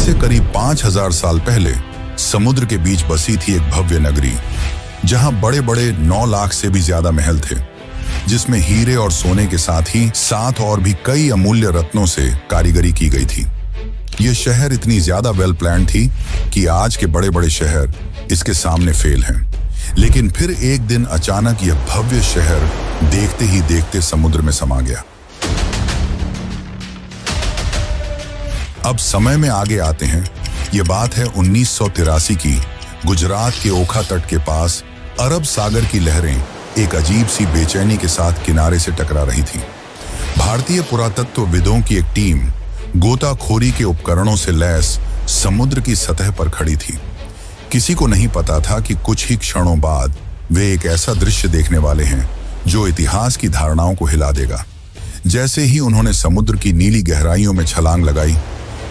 से करीब 5000 साल पहले समुद्र के बीच बसी थी एक भव्य नगरी, जहां बड़े बड़े 9 लाख से भी ज्यादा महल थे, जिसमें हीरे और सोने के साथ ही 7 और भी कई अमूल्य रत्नों से कारीगरी की गई थी। यह शहर इतनी ज्यादा वेल प्लान थी कि आज के बड़े बड़े शहर इसके सामने फेल हैं। लेकिन फिर एक दिन अचानक यह भव्य शहर देखते ही देखते समुद्र में समा गया। अब समय में आगे आते हैं। यह बात है 1983 की। गुजरात के ओखा तट के पास अरब सागर की लहरें एक अजीब सी बेचैनी के साथ किनारे से टकरा रही थी। भारतीय पुरातत्वविदों की एक टीम गोताखोरी के उपकरणों से लैस समुद्र की सतह पर खड़ी थी। किसी को नहीं पता था कि कुछ ही क्षणों बाद वे एक ऐसा दृश्य देखने वाले हैं जो इतिहास की धारणाओं को हिला देगा। जैसे ही उन्होंने समुद्र की नीली गहराइयों में छलांग लगाई,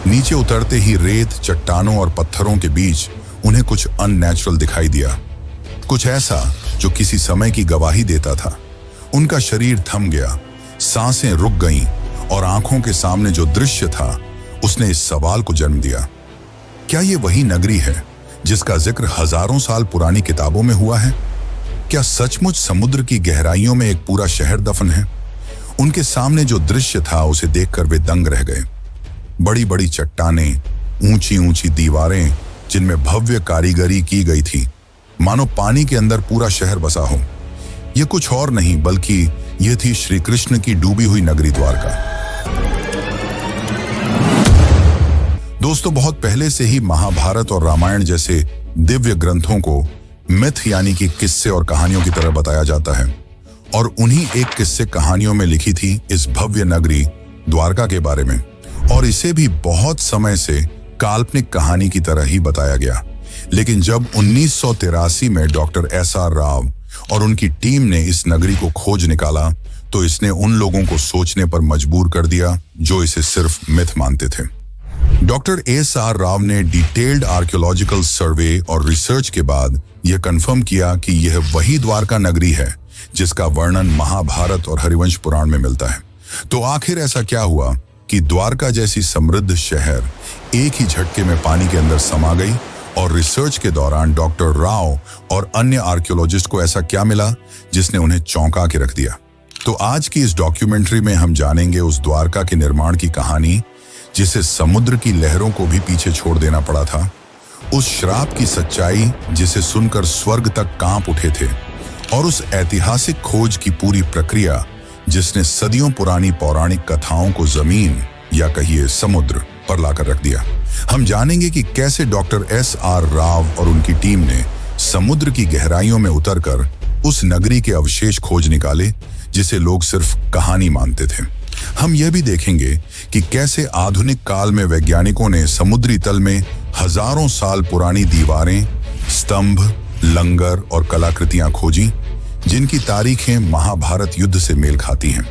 नीचे उतरते ही रेत, चट्टानों और पत्थरों के बीच उन्हें कुछ अननेचुरल दिखाई दिया, कुछ ऐसा जो किसी समय की गवाही देता था। उनका शरीर थम गया, सांसें रुक गईं और आंखों के सामने जो दृश्य था उसने इस सवाल को जन्म दिया, क्या ये वही नगरी है जिसका जिक्र हजारों साल पुरानी किताबों में हुआ है? क्या सचमुच समुद्र की गहराइयों में एक पूरा शहर दफन है? उनके सामने जो दृश्य था उसे देखकर वे दंग रह गए। बड़ी बड़ी चट्टानें, ऊंची ऊंची दीवारें जिनमें भव्य कारीगरी की गई थी, मानो पानी के अंदर पूरा शहर बसा हो। यह कुछ और नहीं बल्कि यह थी श्री कृष्ण की डूबी हुई नगरी द्वारका। दोस्तों, बहुत पहले से ही महाभारत और रामायण जैसे दिव्य ग्रंथों को मिथ यानी कि किस्से और कहानियों की तरह बताया जाता है, और उन्हीं एक किस्से कहानियों में लिखी थी इस भव्य नगरी द्वारका के बारे में, और इसे भी बहुत समय से काल्पनिक कहानी की तरह ही बताया गया। लेकिन जब 1983 में डॉक्टर SR राव और उनकी टीम ने इस नगरी को खोज निकाला, तो इसने उन लोगों को सोचने पर मजबूर कर दिया जो इसे सिर्फ मिथ मानते थे। डॉक्टर SR राव ने डिटेल्ड आर्कियोलॉजिकल सर्वे और रिसर्च के बाद यह कंफर्म किया कि यह वही द्वारका नगरी है जिसका वर्णन महाभारत और हरिवंश पुराण में मिलता है। तो आखिर ऐसा क्या हुआ कि द्वारका जैसी समृद्ध शहर एक ही झटके में पानी के अंदर समा गई, और रिसर्च के दौरान डॉक्टर राव और अन्य आर्कियोलॉजिस्ट को ऐसा क्या मिला जिसने उन्हें चौंका के रख दिया? तो आज की इस डॉक्यूमेंट्री में हम जानेंगे उस द्वारका के निर्माण की कहानी जिसे समुद्र की लहरों को भी पीछे छोड़ देना पड़ा था, उस श्राप की सच्चाई जिसे सुनकर स्वर्ग तक कांप उठे थे, और उस ऐतिहासिक खोज की पूरी प्रक्रिया जिसने सदियों पुरानी पौराणिक कथाओं को जमीन या कहिए समुद्र पर लाकर रख दिया। हम जानेंगे कि कैसे डॉक्टर SR राव और उनकी टीम ने समुद्र की गहराइयों में उतरकर उस नगरी के अवशेष खोज निकाले जिसे लोग सिर्फ कहानी मानते थे। हम यह भी देखेंगे कि कैसे आधुनिक काल में वैज्ञानिकों ने समुद्री तल में हजारों साल पुरानी दीवारें, स्तंभ, लंगर और कलाकृतियां खोजी जिनकी तारीखें महाभारत युद्ध से मेल खाती हैं।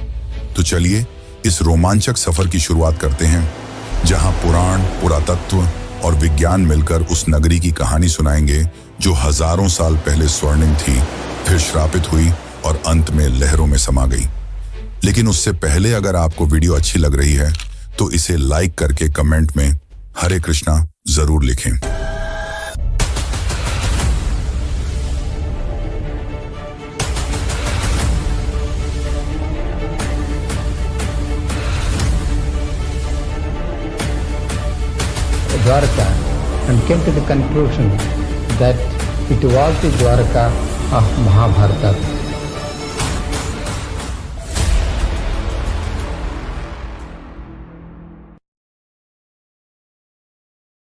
तो चलिए इस रोमांचक सफर की शुरुआत करते हैं, जहां पुराण, पुरातत्व और विज्ञान मिलकर उस नगरी की कहानी सुनाएंगे जो हजारों साल पहले स्वर्णिम थी, फिर श्रापित हुई और अंत में लहरों में समा गई। लेकिन उससे पहले अगर आपको वीडियो अच्छी लग रही है तो इसे लाइक करके कमेंट में हरे कृष्णा जरूर लिखें। Dwarka and came to the conclusion that it was the Dwarka of Mahabharata.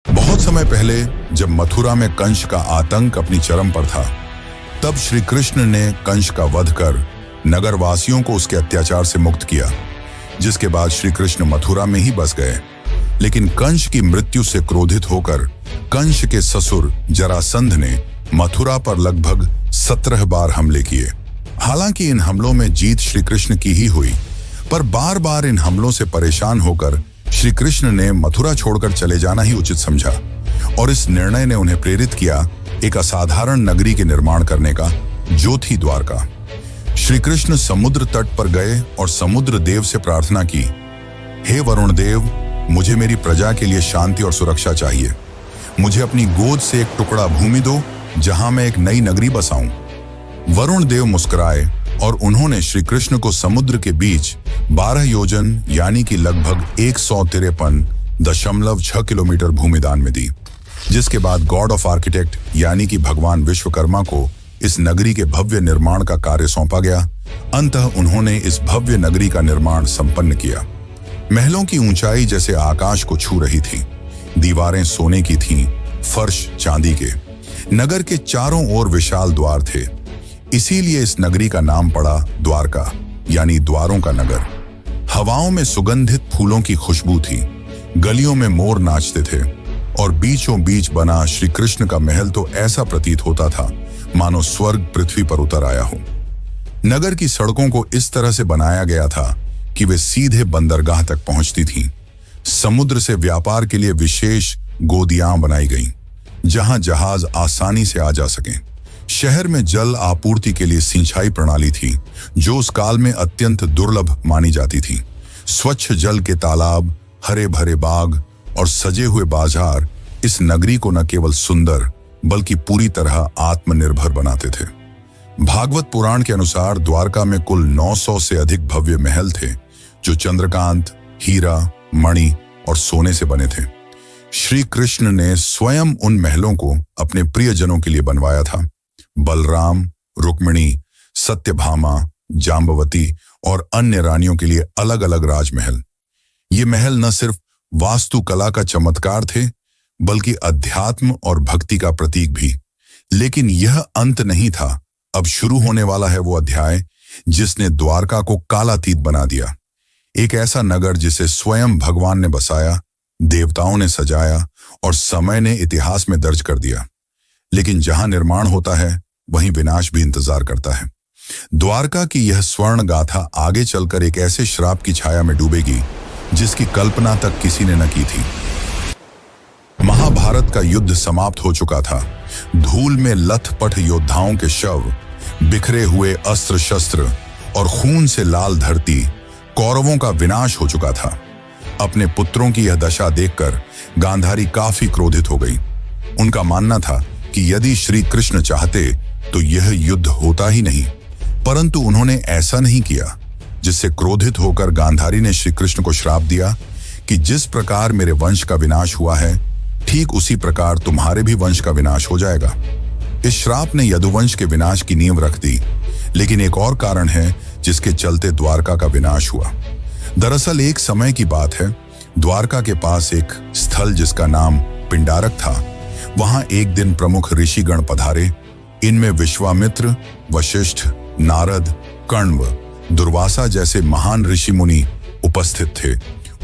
बहुत समय पहले जब मथुरा में कंस का आतंक अपनी चरम पर था, तब श्री कृष्ण ने कंस का वध कर नगरवासियों को उसके अत्याचार से मुक्त किया, जिसके बाद श्री कृष्ण मथुरा में ही बस गए। लेकिन कंस की मृत्यु से क्रोधित होकर कंस के ससुर जरासंध ने मथुरा पर लगभग 17 बार हमले किए। हालांकि इन हमलों में जीत श्री कृष्ण की ही हुई, पर बार बार इन हमलों से परेशान होकर श्री कृष्ण ने मथुरा छोड़कर चले जाना ही उचित समझा, और इस निर्णय ने उन्हें प्रेरित किया एक असाधारण नगरी के निर्माण करने का, जो थी द्वारका। श्री कृष्ण समुद्र तट पर गए और समुद्र देव से प्रार्थना की, हे वरुण देव, मुझे मेरी प्रजा के लिए शांति और सुरक्षा चाहिए। मुझे अपनी गोद से एक टुकड़ा भूमि दो जहां मैं एक नई नगरी बसाऊं। वरुण देव मुस्कुराए और उन्होंने श्री कृष्ण को समुद्र के बीच 12 योजन यानी कि लगभग 153.6 किलोमीटर भूमि दान में दी, जिसके बाद गॉड ऑफ आर्किटेक्ट यानी कि भगवान विश्वकर्मा को इस नगरी के भव्य निर्माण का कार्य सौंपा गया। अंततः उन्होंने इस भव्य नगरी का निर्माण संपन्न किया। महलों की ऊंचाई जैसे आकाश को छू रही थी, दीवारें सोने की थीं, फर्श चांदी के। नगर के चारों ओर विशाल द्वार थे, इसीलिए इस नगरी का नाम पड़ा द्वारका यानी द्वारों का नगर। हवाओं में सुगंधित फूलों की खुशबू थी, गलियों में मोर नाचते थे और बीचों बीच बना श्री कृष्ण का महल तो ऐसा प्रतीत होता था मानो स्वर्ग पृथ्वी पर उतर आया हो। नगर की सड़कों को इस तरह से बनाया गया था कि वे सीधे बंदरगाह तक पहुंचती थीं। समुद्र से व्यापार के लिए विशेष गोदियां बनाई गईं, जहां जहाज आसानी से आ जा सकें। शहर में जल आपूर्ति के लिए सिंचाई प्रणाली थी, जो उस काल में अत्यंत दुर्लभ मानी जाती थी। स्वच्छ जल के तालाब, हरे भरे बाग और सजे हुए बाजार इस नगरी को न केवल सुंदर बल्कि पूरी तरह आत्मनिर्भर बनाते थे। भागवत पुराण के अनुसार द्वारका में कुल 900 से अधिक भव्य महल थे, जो चंद्रकांत, हीरा, मणि और सोने से बने थे। श्री कृष्ण ने स्वयं उन महलों को अपने प्रियजनों के लिए बनवाया था। बलराम, रुक्मिणी, सत्यभामा, जाम्बवती और अन्य रानियों के लिए अलग अलग राजमहल। ये महल न सिर्फ वास्तुकला का चमत्कार थे, बल्कि अध्यात्म और भक्ति का प्रतीक भी। लेकिन यह अंत नहीं था। अब शुरू होने वाला है वो अध्याय जिसने द्वारका को कालातीत बना दिया। एक ऐसा नगर जिसे स्वयं भगवान ने बसाया, देवताओं ने सजाया और समय ने इतिहास में दर्ज कर दिया। लेकिन जहां निर्माण होता है, वहीं विनाश भी इंतजार करता है। द्वारका की यह स्वर्ण गाथा आगे चलकर एक ऐसे श्राप की छाया में डूबेगी जिसकी कल्पना तक किसी ने न की थी। महाभारत का युद्ध समाप्त हो चुका था। धूल में लथपथ योद्धाओं के शव, बिखरे हुए अस्त्र शस्त्र और खून से लाल धरती, कौरवों का विनाश हो चुका था। अपने पुत्रों की यह दशा देखकर गांधारी काफी क्रोधित हो गई। उनका मानना था कि यदि श्री कृष्ण चाहते तो यह युद्ध होता ही नहीं, परंतु उन्होंने ऐसा नहीं किया। जिससे क्रोधित होकर गांधारी ने श्री कृष्ण को श्राप दिया कि जिस प्रकार मेरे वंश का विनाश हुआ है, ठीक उसी प्रकार तुम्हारे भी वंश का विनाश हो जाएगा। इस श्राप ने यदुवंश के विनाश की नींव रख दी। लेकिन एक और कारण है जिसके चलते द्वारका का विनाश हुआ। दरअसल एक समय की बात है, द्वारका के पास एक स्थल जिसका नाम पिंडारक था, वहां एक दिन प्रमुख ऋषिगण पधारे। इनमें विश्वामित्र, वशिष्ठ, नारद, कण्व, दुर्वासा जैसे महान ऋषि मुनि उपस्थित थे।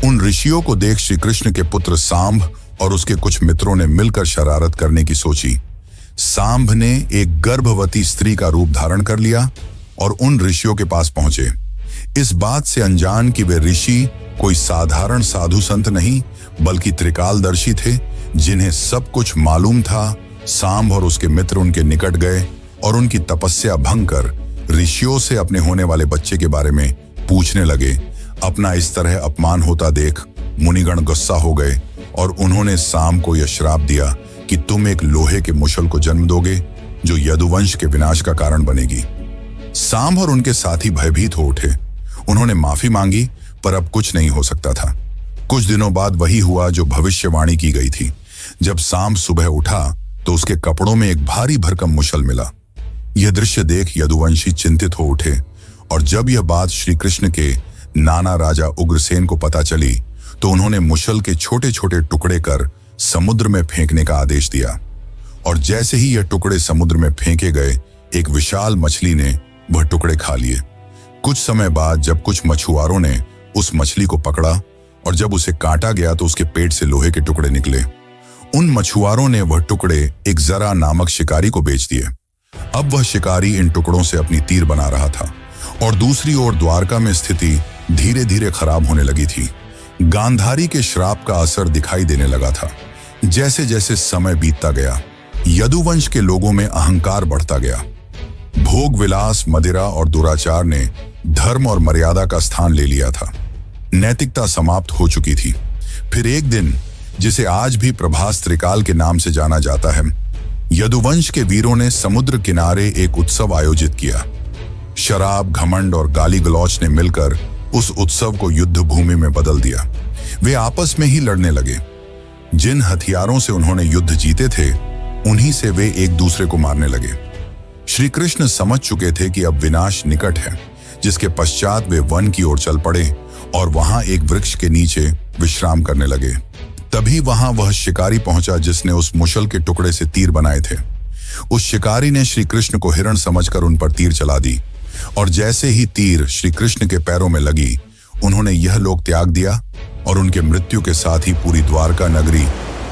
उन ऋषियों को देख श्री कृष्ण के पुत्र सांब और उसके कुछ मित्रों ने मिलकर शरारत करने की सोची। सांब ने एक गर्भवती स्त्री का रूप धारण कर लिया और उन ऋषियों के पास पहुंचे। इस बात से अनजान कि वे ऋषि कोई साधारण साधु संत नहीं, बल्कि त्रिकालदर्शी थे, जिन्हें सब कुछ मालूम था। सांब और उसके मित्र उनके निकट गए और उनकी तपस्या भंग कर ऋषियों से अपने होने वाले बच्चे के बारे में पूछने लगे। अपना इस तरह अपमान होता देख मुनिगण गुस्सा हो गए और उन्होंने सांब को यह श्राप दिया कि तुम एक लोहे के मुशल को जन्म दोगे जो यदुवंश के विनाश का कारण बनेगी। सांब और उनके साथी भयभीत हो उठे। उन्होंने माफी मांगी, पर अब कुछ नहीं हो सकता था। कुछ दिनों बाद वही हुआ जो भविष्यवाणी की गई थी। जब सांब सुबह उठा तो उसके कपड़ों में एक भारी भरकम मुशल मिला। यह दृश्य देख यदुवंशी चिंतित हो उठे और जब यह बात श्री कृष्ण के नाना राजा उग्रसेन को पता चली तो उन्होंने मुशल के छोटे छोटे टुकड़े कर समुद्र में फेंकने का आदेश दिया। और जैसे ही यह टुकड़े समुद्र में फेंके गए, एक विशाल मछली ने वह टुकड़े खा लिए। कुछ समय बाद जब कुछ मछुआरों ने उस मछली को पकड़ा और जब उसे काटा गया तो उसके पेट से लोहे के टुकड़े निकले। उन मछुआरों ने वह टुकड़े एक जरा नामक शिकारी को बेच दिए। अब वह शिकारी इन टुकड़ों से अपनी तीर बना रहा था और दूसरी ओर द्वारका में स्थिति धीरे धीरे खराब होने लगी थी। गांधारी के श्राप का असर दिखाई देने लगा था। जैसे जैसे समय बीतता गया, यदुवंश के लोगों में अहंकार बढ़ता गया। भोग विलास, मदिरा और दुराचार ने धर्म और मर्यादा का स्थान ले लिया था। नैतिकता समाप्त हो चुकी थी। फिर एक दिन, जिसे आज भी प्रभास त्रिकाल के नाम से जाना जाता है, यदुवंश के वीरों ने समुद्र किनारे एक उत्सव आयोजित किया। शराब, घमंड और गाली गलौच ने मिलकर उस उत्सव को युद्ध भूमि में बदल दिया। वे आपस में ही लड़ने लगे। जिन हथियारों से उन्होंने युद्ध जीते थे, उन्हीं से वे एक दूसरे को मारने लगे। श्री कृष्ण समझ चुके थे कि अब विनाश निकट है, जिसके पश्चात वे वन की ओर चल पड़े और वहां एक वृक्ष के नीचे विश्राम करने लगे। तभी वहां वह शिकारी पहुंचा जिसने उस मुशल के टुकड़े से तीर बनाए थे। उस शिकारी ने श्री कृष्ण को हिरण समझकर उन पर तीर चला दी, और जैसे ही तीर श्री कृष्ण के पैरों में लगी, उन्होंने यह लोक त्याग दिया और उनके मृत्यु के साथ ही पूरी द्वारका नगरी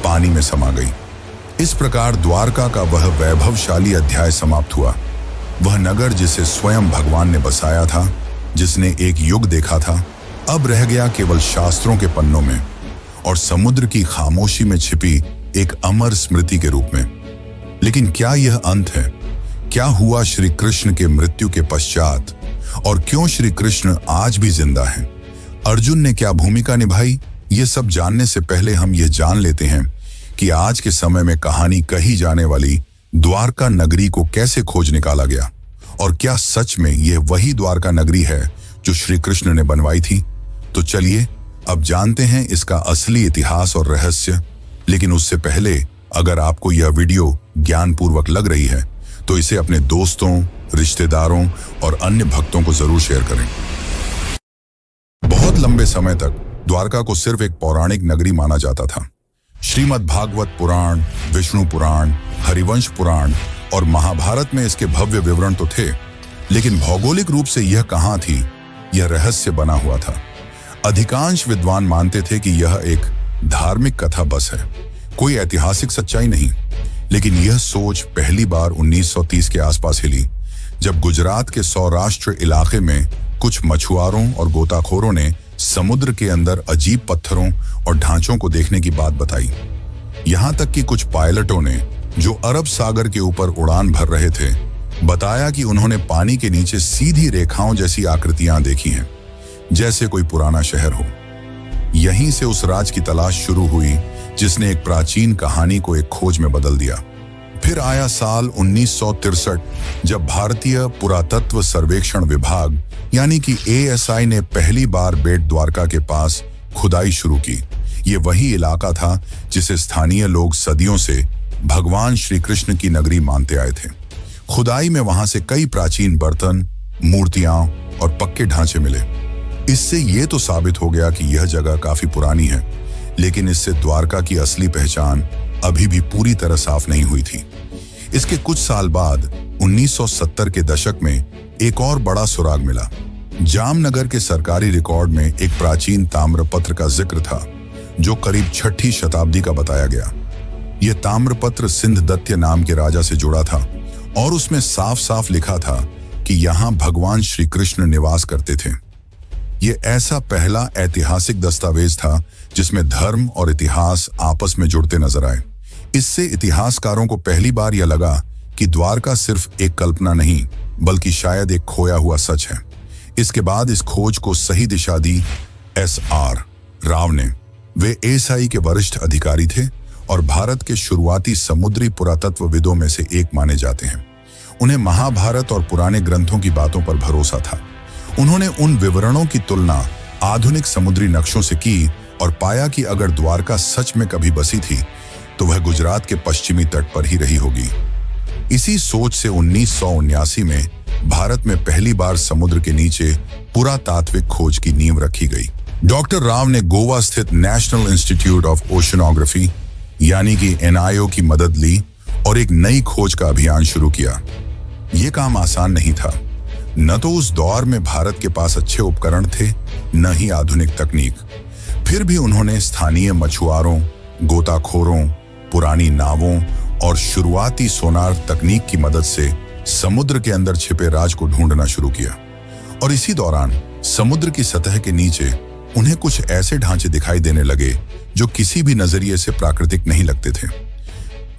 पानी में समा गई। इस प्रकार द्वारका का वह वैभवशाली अध्याय समाप्त हुआ। वह नगर जिसे स्वयं भगवान ने बसाया था, जिसने एक युग देखा था, अब रह गया केवल शास्त्रों के पन्नों में और समुद्र की खामोशी में छिपी एक अमर स्मृति के रूप में। लेकिन क्या यह अंत है? क्या हुआ श्री कृष्ण के मृत्यु के पश्चात, और क्यों श्री कृष्ण आज भी जिंदा हैं? अर्जुन ने क्या भूमिका निभाई? ये सब जानने से पहले हम ये जान लेते हैं कि आज के समय में कहानी कही जाने वाली द्वारका नगरी को कैसे खोज निकाला गया, और क्या सच में यह वही द्वारका नगरी है जो श्री कृष्ण ने बनवाई थी? तो चलिए अब जानते हैं इसका असली इतिहास और रहस्य। लेकिन उससे पहले, अगर आपको यह वीडियो ज्ञानपूर्वक लग रही है तो इसे अपने दोस्तों, रिश्तेदारों और अन्य भक्तों को जरूर शेयर करें। बहुत लंबे समय तक द्वारका को सिर्फ एक पौराणिक नगरी माना जाता था। श्रीमद् भागवत पुराण, विष्णु पुराण, हरिवंश पुराण और महाभारत में इसके भव्य विवरण तो थे, लेकिन भौगोलिक रूप से यह कहां थी, यह रहस्य बना हुआ था। अधिकांश विद्वान मानते थे कि यह एक धार्मिक कथा बस है, कोई ऐतिहासिक सच्चाई नहीं। लेकिन यह सोच पहली बार 1930 के आसपास हिली, जब गुजरात के सौराष्ट्र इलाके में कुछ मछुआरों और गोताखोरों ने समुद्र के अंदर अजीब पत्थरों और ढांचों को देखने की बात बताई। यहां तक कि कुछ पायलटों ने, जो अरब सागर के ऊपर उड़ान भर रहे थे, बताया कि उन्होंने पानी के नीचे सीधी रेखाओं जैसी आकृतियां देखी हैं, जैसे कोई पुराना शहर हो। यहीं से उस राज की तलाश शुरू हुई जिसने एक प्राचीन कहानी को एक खोज में बदल दिया। फिर आया साल 1963, जब भारतीय पुरातत्व सर्वेक्षण विभाग यानी कि ASI ने पहली बार बेट द्वारका के पास खुदाई शुरू की। ये वही इलाका था जिसे स्थानीय लोग सदियों से भगवान श्री कृष्ण की नगरी मानते आए थे। खुदाई में वहां से कई प्राचीन बर्तन, मूर्तियां और पक्के ढांचे मिले। इससे ये तो साबित हो गया कि यह जगह काफी पुरानी है, लेकिन इससे द्वारका की असली पहचान अभी भी पूरी तरह साफ नहीं हुई थी। इसके कुछ साल बाद 1970 के दशक में एक और बड़ा सुराग मिला। जामनगर के सरकारी रिकॉर्ड में एक प्राचीन ताम्रपत्र का जिक्र था, जो करीब 6ठी शताब्दी का बताया गया। यह ताम्रपत्र सिंधदत्य नाम के राजा से जुड़ा था और उसमें साफ साफ लिखा था कि यहाँ भगवान श्री कृष्ण निवास करते थे। यह ऐसा पहला ऐतिहासिक दस्तावेज था जिसमें धर्म और इतिहास आपस में जुड़ते नजर आए। इससे इतिहासकारों को पहली बार यह लगा कि द्वारका सिर्फ एक कल्पना नहीं, बल्कि शायद एक खोया हुआ सच है। इसके बाद इस खोज को सही दिशा दी SR राव ने। वे ASI के वरिष्ठ अधिकारी थे और भारत के शुरुआती समुद्री पुरातत्वविदों में से एक माने जाते हैं। उन्हें महाभारत और पुराने ग्रंथों की बातों पर भरोसा था। उन्होंने उन विवरणों की तुलना आधुनिक समुद्री नक्शों से की और पाया कि अगर द्वारका सच में कभी बसी थी तो वह गुजरात के पश्चिमी तट पर ही रही होगी। इसी सोच से 1979 में भारत में पहली बार समुद्र के नीचे पुरातात्विक खोज की नींव रखी गई। डॉक्टर राव ने गोवा स्थित नेशनल इंस्टीट्यूट ऑफ ओशनोग्राफी यानी कि NIO की मदद ली और एक नई खोज का अभियान शुरू किया। यह काम आसान नहीं था। न तो उस दौर में भारत के पास अच्छे उपकरण थे, न ही आधुनिक तकनीक। फिर भी उन्होंने स्थानीय मछुआरों, गोताखोरों, पुरानी नावों और शुरुआती सोनार तकनीक की मदद से समुद्र के अंदर छिपे राज को ढूंढना शुरू किया। और इसी दौरान समुद्र की सतह के नीचे उन्हें कुछ ऐसे ढांचे दिखाई देने लगे जो किसी भी नजरिए से प्राकृतिक नहीं लगते थे।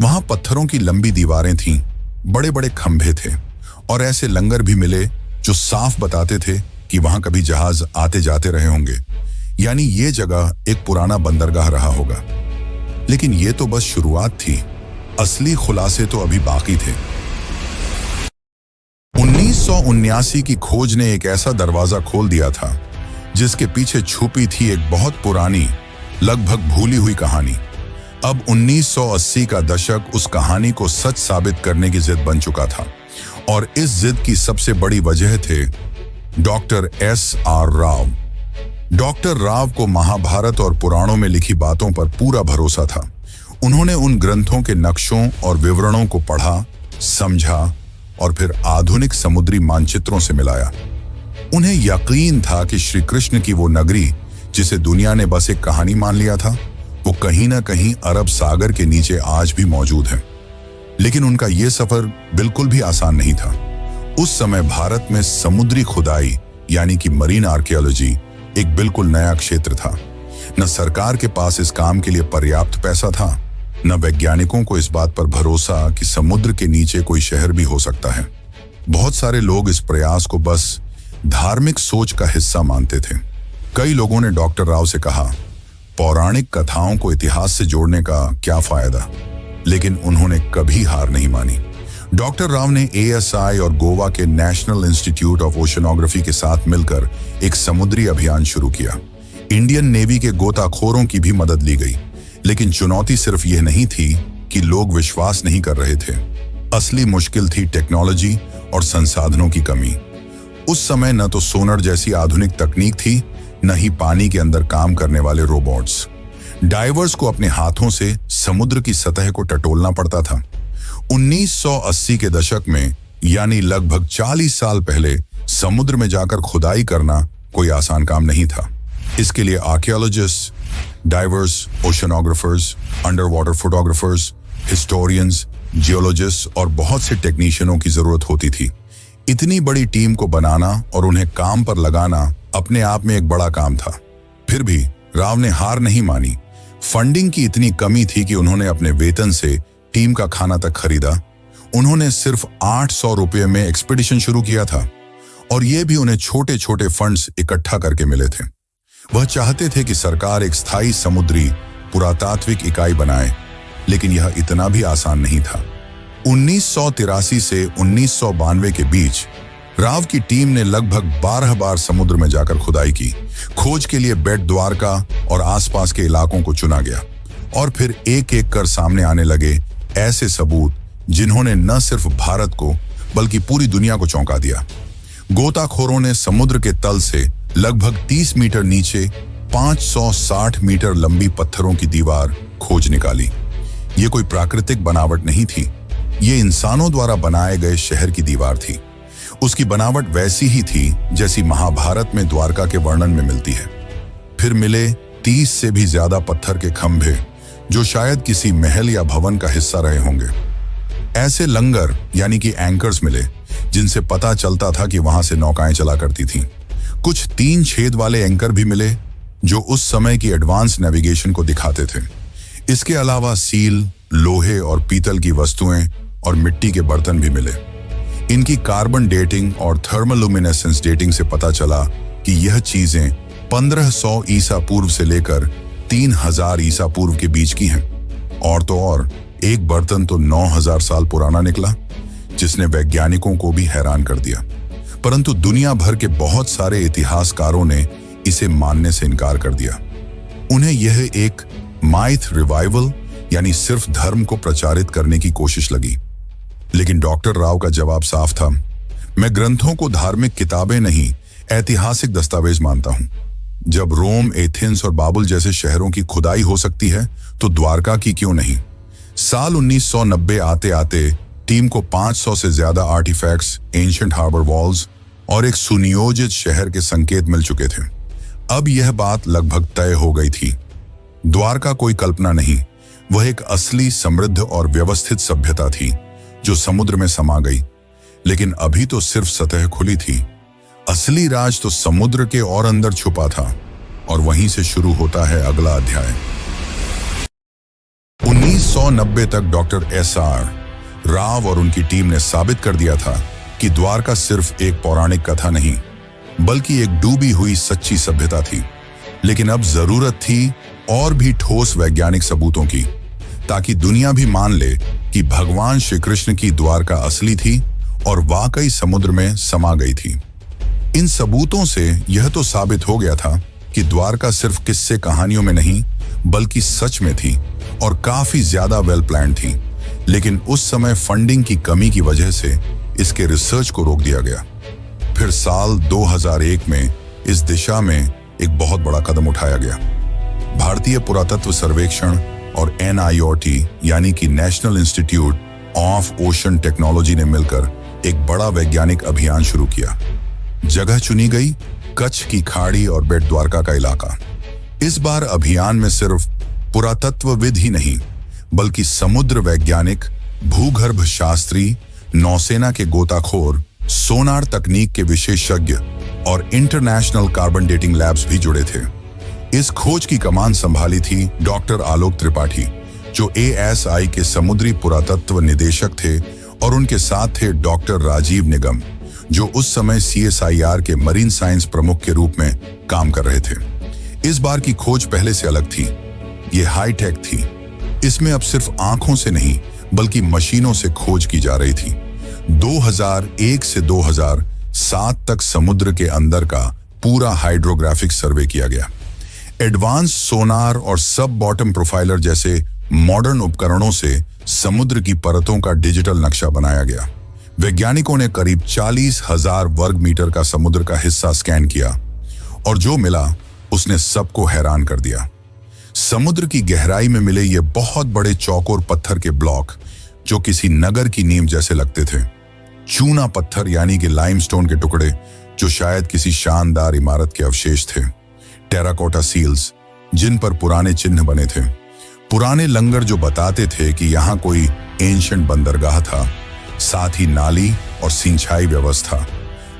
वहां पत्थरों की लंबी दीवारें थीं, बड़े बड़े खंभे थे और ऐसे लंगर भी मिले जो साफ बताते थे कि वहां कभी जहाज आते जाते रहे होंगे। यानी ये जगह एक पुराना बंदरगाह रहा होगा। लेकिन ये तो बस शुरुआत थी, असली खुलासे तो अभी बाकी थे। 1979 की खोज ने एक ऐसा दरवाजा खोल दिया था जिसके पीछे छुपी थी एक बहुत पुरानी, लगभग भूली हुई कहानी। अब 1980 का दशक उस कहानी को सच साबित करने की जिद बन चुका था, और इस जिद की सबसे बड़ी वजह थे doctor S.R. Rao. Doctor Rao को महाभारत और पुराणों में लिखी बातों पर पूरा भरोसा था। उन्होंने उन ग्रंथों के नक्शों और विवरणों को पढ़ा, समझा और फिर आधुनिक समुद्री मानचित्रों से मिलाया। उन्हें यकीन था कि श्री कृष्ण की वो नगरी, जिसे दुनिया ने बस एक कहानी मान लिया था, वो कहीं ना कहीं अरब सागर के नीचे आज भी मौजूद है। लेकिन उनका ये सफर बिल्कुल भी आसान नहीं था। उस समय भारत में समुद्री खुदाई यानी कि मरीन आर्कियोलॉजी एक बिल्कुल नया क्षेत्र था। न सरकार के पास इस काम के लिए पर्याप्त पैसा था, न वैज्ञानिकों को इस बात पर भरोसा कि समुद्र के नीचे कोई शहर भी हो सकता है। बहुत सारे लोग इस प्रयास को बस धार्मिक सोच का हिस्सा मानते थे। कई लोगों ने डॉक्टर राव से कहा, पौराणिक कथाओं को इतिहास से जोड़ने का क्या फायदा, लेकिन उन्होंने कभी हार नहीं मानी। डॉक्टर राव ने ASI और गोवा के नेशनल इंस्टीट्यूट ऑफ ओशनोग्राफी के साथ मिलकर एक समुद्री अभियान शुरू किया। इंडियन नेवी के गोताखोरों की भी मदद ली गई, लेकिन चुनौती सिर्फ यह नहीं थी कि लोग विश्वास नहीं कर रहे थे। असली मुश्किल थी टेक्नोलॉजी और संसाधनों की कमी। उस समय न तो सोनर जैसी आधुनिक तकनीक थी, न ही पानी के अंदर काम करने वाले रोबोट्स। डाइवर्स को अपने हाथों से समुद्र की सतह को टटोलना पड़ता था। 1980 के दशक में, यानी लगभग 40 साल पहले, समुद्र में जाकर खुदाई करना कोई आसान काम नहीं था। इसके लिए archaeologist, divers, oceanographers, under water photographers, historians, geologist और बहुत से टेक्नीशियनों की जरूरत होती थी। इतनी बड़ी टीम को बनाना और उन्हें काम पर लगाना अपने आप में एक बड़ा काम था। फिर भी राव ने हार नहीं मानी। फंडिंग की इतनी कमी थी कि उन्होंने अपने वेतन से टीम का खाना तक खरीदा। उन्होंने सिर्फ 800 रुपये में एक्सपीडिशन शुरू किया था, और ये भी उन्हें छोटे छोटे फंड्स इकट्ठा करके मिले थे। वह चाहते थे कि सरकार एक स्थायी समुद्री पुरातात्विक इकाई बनाए, लेकिन यह इतना भी आसान नहीं था। 1983 से 1992 के बीच राव की टीम ने लगभग 12 बार समुद्र में जाकर खुदाई की। खोज के लिए बेट द्वारका और आसपास के इलाकों को चुना गया, और फिर एक एक कर सामने आने लगे ऐसे सबूत जिन्होंने न सिर्फ भारत को बल्कि पूरी दुनिया को चौंका दिया। गोताखोरों ने समुद्र के तल से लगभग 30 मीटर नीचे 560 मीटर लंबी पत्थरों की दीवार खोज निकाली। ये कोई प्राकृतिक बनावट नहीं थी, ये इंसानों द्वारा बनाए गए शहर की दीवार थी। उसकी बनावट वैसी ही थी जैसी महाभारत में द्वारका के वर्णन में मिलती है। फिर मिले 30 से भी ज्यादा पत्थर के खंभे, जो शायद किसी महल या भवन का हिस्सा रहे होंगे। ऐसे लंगर यानी कि एंकर्स मिले, जिनसे पता चलता था कि वहां से नौकाएं चला करती थीं। कुछ 3 छेद वाले एंकर भी मिले, जो उस समय की एडवांस नेविगेशन को दिखाते थे। इसके अलावा सील, लोहे और पीतल की वस्तुएं और मिट्टी के बर्तन भी मिले। इनकी कार्बन डेटिंग और थर्मोलुमिनेसेंस डेटिंग से पता चला कि यह चीजें 1500 ईसा पूर्व से लेकर 3000 ईसा पूर्व के बीच की हैं। और तो और एक बर्तन तो 9000 साल पुराना निकला, जिसने वैज्ञानिकों को भी हैरान कर दिया। परंतु दुनिया भर के बहुत सारे इतिहासकारों ने इसे मानने से इनकार कर दिया। उन्हें यह एक माइथ रिवाइवल यानी सिर्फ धर्म को प्रचारित करने की कोशिश लगी। लेकिन डॉक्टर राव का जवाब साफ था, मैं ग्रंथों को धार्मिक किताबें नहीं, ऐतिहासिक दस्तावेज मानता हूं। जब रोम, एथेंस और बाबुल जैसे शहरों की खुदाई हो सकती है, तो द्वारका की क्यों नहीं? साल 1990 आते आते टीम को 500 से ज्यादा आर्टिफैक्ट्स, एंशिएंट हार्बर वॉल्स और एक सुनियोजित शहर के संकेत मिल चुके थे। अब यह बात लगभग तय हो गई थी। द्वारका कोई कल्पना नहीं, वह एक असली, समृद्ध और व्यवस्थित सभ्यता थी जो समुद्र में समा गई। लेकिन अभी तो सिर्फ सतह खुली थी। असली राज तो समुद्र के और अंदर छुपा था, और वहीं से शुरू होता है अगला अध्याय। 1990 तक डॉक्टर S.R. राव और उनकी टीम ने साबित कर दिया था कि द्वारका सिर्फ एक पौराणिक कथा नहीं, बल्कि एक डूबी हुई सच्ची सभ्यता थी। लेकिन अब जरूरत थी और भी ठोस वैज्ञानिक सबूतों की, ताकि दुनिया भी मान ले कि भगवान श्री कृष्ण की द्वारका असली थी और वाकई समुद्र में समा गई थी। इन सबूतों से यह तो साबित हो गया था कि द्वारका सिर्फ किस्से कहानियों में नहीं बल्कि सच में थी और काफी ज्यादा वेल प्लान थी। लेकिन उस समय फंडिंग की कमी की वजह से इसके रिसर्च को रोक दिया गया। फिर साल 2001 में इस दिशा में एक बहुत बड़ा कदम उठाया गया। भारतीय पुरातत्व सर्वेक्षण और NIOT यानी कि national institute of ocean technology ने मिलकर एक बड़ा वैज्ञानिक अभियान शुरू किया। जगह चुनी गई कच्छ की खाड़ी और बेट द्वारका का इलाका। इस बार अभियान में सिर्फ पुरातत्वविद ही नहीं बल्कि समुद्र वैज्ञानिक, भूगर्भ शास्त्री, नौसेना के गोताखोर, सोनार तकनीक के विशेषज्ञ और इंटरनेशनल कार्बन डेटिंग लैब्स भी जुड़े थे। इस खोज की कमान संभाली थी डॉक्टर आलोक त्रिपाठी, जो ASI के समुद्री पुरातत्व निदेशक थे, और उनके साथ थे डॉक्टर राजीव निगम, जो उस समय CSIR के मरीन साइंस प्रमुख के रूप में काम कर रहे थे। इस बार की खोज पहले से अलग थी। ये हाईटेक थी। इसमें अब सिर्फ आंखों से नहीं बल्कि मशीनों से खोज की जा रही थी। 2001 से 2007 तक समुद्र के अंदर का पूरा हाइड्रोग्राफिक सर्वे किया गया। एडवांस सोनार और सब बॉटम प्रोफाइलर जैसे मॉडर्न उपकरणों से समुद्र की परतों का डिजिटल नक्शा बनाया गया। वैज्ञानिकों ने करीब 40,000 वर्ग मीटर का समुद्र का हिस्सा स्कैन किया और जो मिला उसने सबको हैरान कर दिया। समुद्र की गहराई में मिले ये बहुत बड़े चौकोर पत्थर के ब्लॉक, जो किसी नगर की नींव जैसे लगते थे। चूना पत्थर यानी कि लाइमस्टोन के टुकड़े, जो शायद किसी शानदार इमारत के अवशेष थे। टेराकोटा सील्स, जिन पर पुराने चिन्ह बने थे। पुराने लंगर जो बताते थे कि यहाँ कोई एंशिएंट बंदरगाह था। साथ ही नाली और सिंचाई व्यवस्था,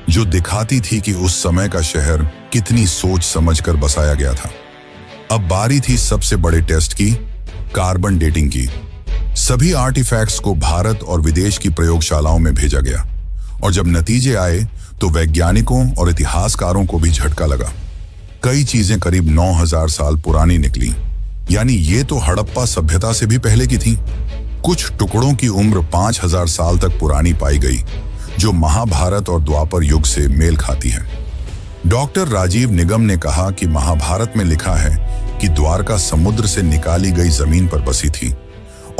जो दिखाती थी कि उस समय का शहर कितनी सोच समझकर बसाया गया था। अब बारी थी सबसे बड़े टेस्ट की, कार्बन डेटिंग की। सभी आर्टिफैक्ट्स को भारत और विदेश की प्रयोगशालाओं में भेजा गया और जब नतीजे आए तो वैज्ञानिकों और इतिहासकारों को भी झटका लगा। कई चीजें करीब 9,000 साल पुरानी निकली, यानी ये तो हड़प्पा सभ्यता से भी पहले की थी। कुछ टुकड़ों की उम्र 5,000 साल तक पुरानी पाई गई, जो महाभारत और द्वापर युग से मेल खाती है। डॉक्टर राजीव निगम ने कहा कि महाभारत में लिखा है कि द्वारका समुद्र से निकाली गई जमीन पर बसी थी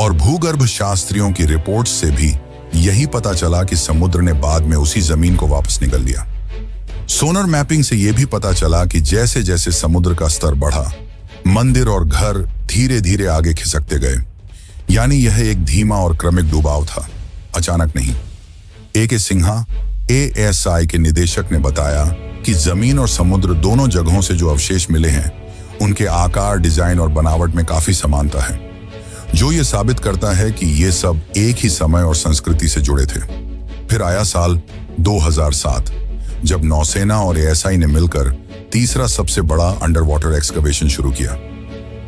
और भूगर्भ शास्त्रियों की रिपोर्ट से भी यही पता चला कि समुद्र ने बाद में उसी जमीन को वापस निगल लिया। सोनर मैपिंग से यह भी पता चला कि जैसे जैसे समुद्र का स्तर बढ़ा, मंदिर और घर धीरे धीरे आगे खिसकते गए। यानी यह एक धीमा और क्रमिक डुबाव था, अचानक नहीं। A.K. सिन्हा, ASI के निदेशक ने बताया कि जमीन और समुद्र दोनों जगहों से जो अवशेष मिले हैं, उनके आकार, डिजाइन और बनावट में काफी समानता है, जो ये साबित करता है कि ये सब एक ही समय और संस्कृति से जुड़े थे। फिर आया साल 2007, जब नौसेना और ASI ने मिलकर तीसरा सबसे बड़ा अंडर वाटर एक्सकवेशन शुरू किया।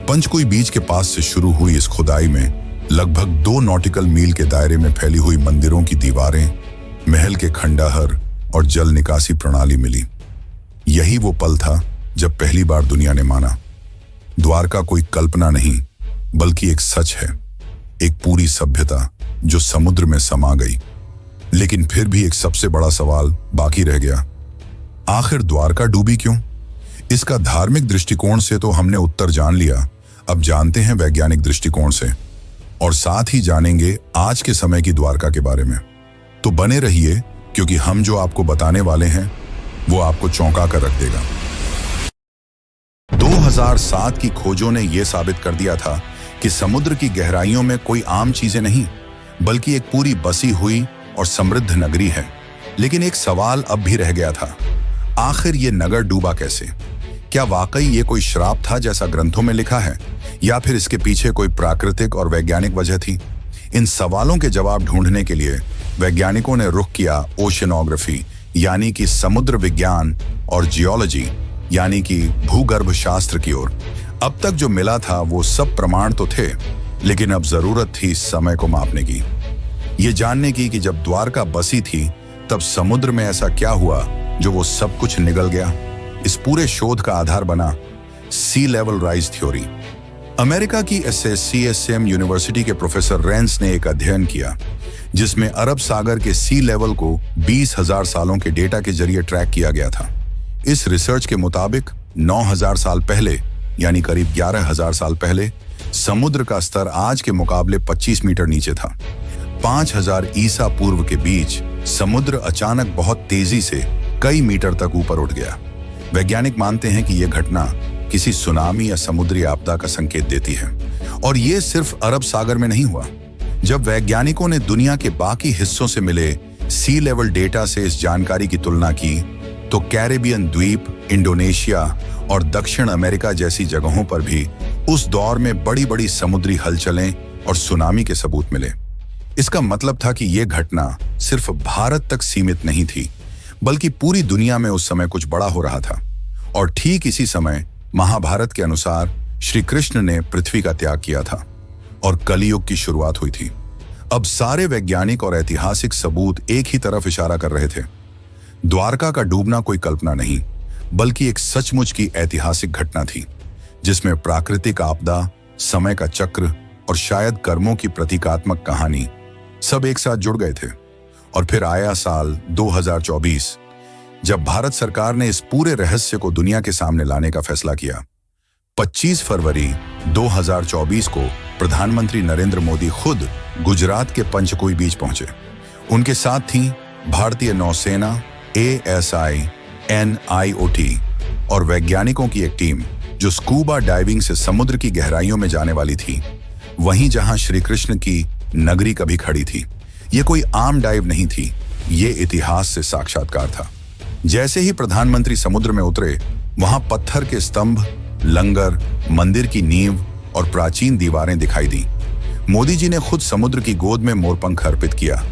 पंचकुई बीच के पास से शुरू हुई इस खुदाई में लगभग 2 नॉटिकल मील के दायरे में फैली हुई मंदिरों की दीवारें, महल के खंडहर और जल निकासी प्रणाली मिली। यही वो पल था जब पहली बार दुनिया ने माना, द्वारका कोई कल्पना नहीं बल्कि एक सच है, एक पूरी सभ्यता जो समुद्र में समा गई। लेकिन फिर भी एक सबसे बड़ा सवाल बाकी रह गया, आखिर द्वारका डूबी क्यों? इसका धार्मिक दृष्टिकोण से तो हमने उत्तर जान लिया, अब जानते हैं वैज्ञानिक दृष्टिकोण से, और साथ ही जानेंगे आज के समय की द्वारका के बारे में। तो बने रहिए, क्योंकि हम जो आपको बताने वाले हैं वो आपको चौंका कर रख देगा। 2007 की खोजों ने यह साबित कर दिया था कि समुद्र की गहराइयों में कोई आम चीजें नहीं बल्कि एक पूरी बसी हुई और समृद्ध नगरी है। लेकिन एक सवाल अब भी रह गया था, आखिर ये नगर डूबा कैसे? क्या वाकई ये कोई श्राप था जैसा ग्रंथों में लिखा है, या फिर इसके पीछे कोई प्राकृतिक और वैज्ञानिक वजह थी? इन सवालों के जवाब ढूंढने के लिए वैज्ञानिकों ने रुख किया ओशनोग्राफी यानी कि समुद्र विज्ञान और जियोलॉजी यानी कि भूगर्भ शास्त्र की ओर। अब तक जो मिला था वो सब प्रमाण तो थे, लेकिन अब जरूरत थी समय को मापने की, ये जानने की कि जब द्वारका बसी थी तब समुद्र में ऐसा क्या हुआ जो वो सब कुछ निगल गया। इस पूरे शोध का आधार बना सी लेवल राइज थ्योरी। अमेरिका की SSCSM यूनिवर्सिटी के प्रोफेसर रेंस ने एक अध्ययन किया जिसमें अरब सागर के सी लेवल को 20,000 सालों के डेटा के जरिए ट्रैक किया गया था। इस रिसर्च के मुताबिक 9,000 साल पहले यानी करीब 11,000 साल पहले समुद्र का स्तर आज के मुकाबले 25 मीटर नीचे था। 5,000 ईसा पूर्व के बीच समुद्र अचानक बहुत तेजी से कई मीटर तक ऊपर उठ गया। वैज्ञानिक मानते हैं कि यह घटना किसी सुनामी या समुद्री आपदा का संकेत देती है। और यह सिर्फ अरब सागर में नहीं हुआ। जब वैज्ञानिकों ने दुनिया के बाकी हिस्सों से मिले सी लेवल डेटा से इस जानकारी की तुलना की तो कैरेबियन द्वीप, इंडोनेशिया और दक्षिण अमेरिका जैसी जगहों पर भी उस दौर में बड़ी बड़ी समुद्री हलचलें और सुनामी के सबूत मिले। इसका मतलब था कि यह घटना सिर्फ भारत तक सीमित नहीं थी, बल्कि पूरी दुनिया में उस समय कुछ बड़ा हो रहा था। और ठीक इसी समय महाभारत के अनुसार श्री कृष्ण ने पृथ्वी का त्याग किया था और कलियुग की शुरुआत हुई थी। अब सारे वैज्ञानिक और ऐतिहासिक सबूत एक ही तरफ इशारा कर रहे थे। द्वारका का डूबना कोई कल्पना नहीं, बल्कि एक सचमुच की ऐतिहासिक घटना थी जिसमें प्राकृतिक आपदा, समय का चक्र और शायद कर्मों की प्रतीकात्मक कहानी सब एक साथ जुड़ गए थे। और फिर आया साल 2024, जब भारत सरकार ने इस पूरे रहस्य को दुनिया के सामने लाने का फैसला किया। 25 फरवरी 2024 को प्रधानमंत्री नरेंद्र मोदी खुद गुजरात के पंचकुई बीच पहुंचे। उनके साथ थी भारतीय नौसेना, ASI, NIOT और वैज्ञानिकों की एक टीम जो स्कूबा डाइविंग से समुद्र की गहराइयों में जाने वाली थी, वहीं जहां श्री कृष्ण की नगरी कभी खड़ी थी। ये कोई आम डाइव नहीं थी, ये इतिहास से साक्षात्कार था। जैसे ही प्रधानमंत्री समुद्र में उतरे, वहां पत्थर के स्तंभ, लंगर, मंदिर की नींव और प्राचीन दीवारें दिखाई दी। मोदी जी ने खुद समुद्र की गोद में मोरपंख अर्पित किया,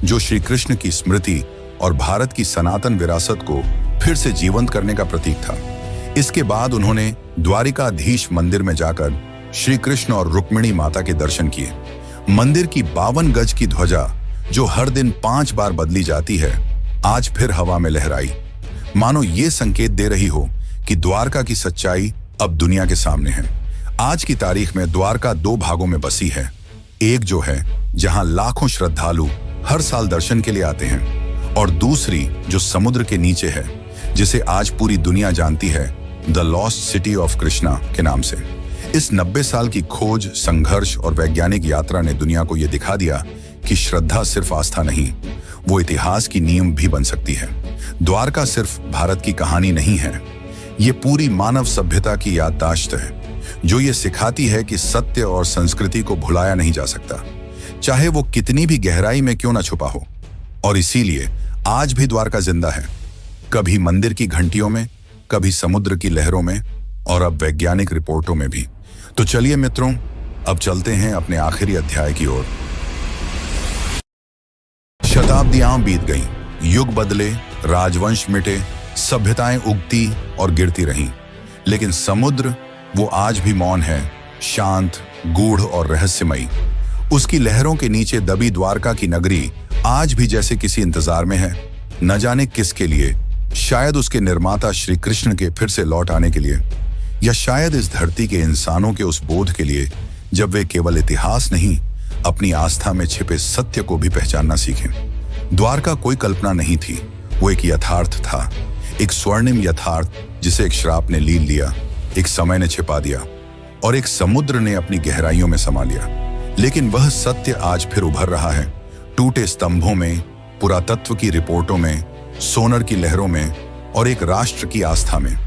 जो श्री कृष्ण की स्मृति और भारत की सनातन विरासत को फिर से जीवंत करने का प्रतीक था। इसके बाद उन्होंने द्वारिकाधीश मंदिर में जाकर श्री कृष्ण और रुक्मिणी माता के दर्शन किए। मंदिर की 52 गज की ध्वजा, जो हर दिन 5 बार बदली जाती है, आज फिर हवा में लहराई, मानो ये संकेत दे रही हो कि द्वारका की सच्चाई अब दुनिया के सामने है। आज की तारीख में द्वारका 2 भागों में बसी है। एक जो है जहां लाखों श्रद्धालु हर साल दर्शन के लिए आते हैं, और दूसरी जो समुद्र के नीचे है, जिसे आज पूरी दुनिया जानती है the lost city of Krishna के नाम से। इस 90 साल की खोज, संघर्ष और वैज्ञानिक यात्रा ने दुनिया को यह दिखा दिया कि श्रद्धा सिर्फ आस्था नहीं, वो इतिहास की नींव भी बन सकती है। द्वारका सिर्फ भारत की कहानी नहीं है, ये पूरी मानव सभ्यता की याददाश्त है, जो ये सिखाती है कि सत्य और संस्कृति को भुलाया नहीं जा सकता, चाहे वो कितनी भी गहराई में क्यों ना छुपा हो। और इसीलिए आज भी द्वारका जिंदा है, कभी मंदिर की घंटियों में, कभी समुद्र की लहरों में, और अब वैज्ञानिक रिपोर्टों में भी। तो चलिए मित्रों, अब चलते हैं अपने आखिरी अध्याय की ओर। शताब्दियां बीत गईं, युग बदले, राजवंश मिटे, सभ्यताएं उगती और गिरती रहीं, लेकिन समुद्र वो आज भी मौन है, शांत, गूढ़ और रहस्यमयी। उसकी लहरों के नीचे दबी द्वारका की नगरी आज भी जैसे किसी इंतजार में है, न जाने किसके लिए। शायद उसके निर्माता श्री कृष्ण के फिर से लौट आने के लिए, या शायद इस धरती के इंसानों के उस बोध के लिए जब वे केवल इतिहास नहीं, अपनी आस्था में छिपे सत्य को भी पहचानना सीखें। द्वारका कोई कल्पना नहीं थी, वो एक यथार्थ था, एक स्वर्णिम यथार्थ जिसे एक श्राप ने लील लिया, एक समय ने छिपा दिया और एक समुद्र ने अपनी गहराइयों में समा लिया। लेकिन वह सत्य आज फिर उभर रहा है, टूटे स्तंभों में, पुरातत्व की रिपोर्टों में, सोनर की लहरों में और एक राष्ट्र की आस्था में।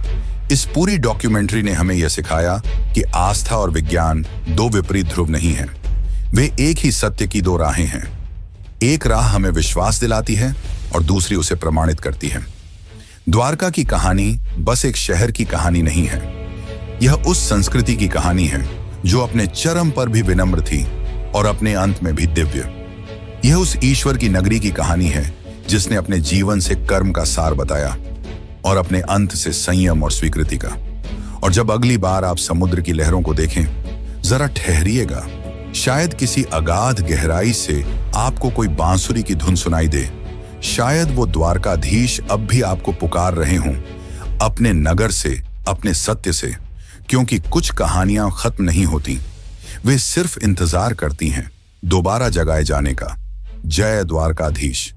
इस पूरी डॉक्यूमेंट्री ने हमें यह सिखाया कि आस्था और विज्ञान 2 विपरीत ध्रुव नहीं हैं, वे एक ही सत्य की 2 राहें हैं। एक राह हमें विश्वास दिलाती है और दूसरी उसे प्रमाणित करती है। द्वारका की कहानी बस एक शहर की कहानी नहीं है, यह उस संस्कृति की कहानी है जो अपने चरम पर भी विनम्र थी और अपने अंत में भी दिव्य। यह उस ईश्वर की नगरी की कहानी है जिसने अपने जीवन से कर्म का सार बताया और अपने अंत से संयम और स्वीकृति का। और जब अगली बार आप समुद्र की लहरों को देखें, जरा ठहरिएगा, शायद किसी अगाध गहराई से आपको कोई बांसुरी की धुन सुनाई दे। शायद वो द्वारकाधीश अब भी आपको पुकार रहे हों, अपने नगर से, अपने सत्य से, क्योंकि कुछ कहानियां खत्म नहीं होती, वे सिर्फ इंतजार करती हैं दोबारा जगाए जाने का। जय द्वारकाधीश।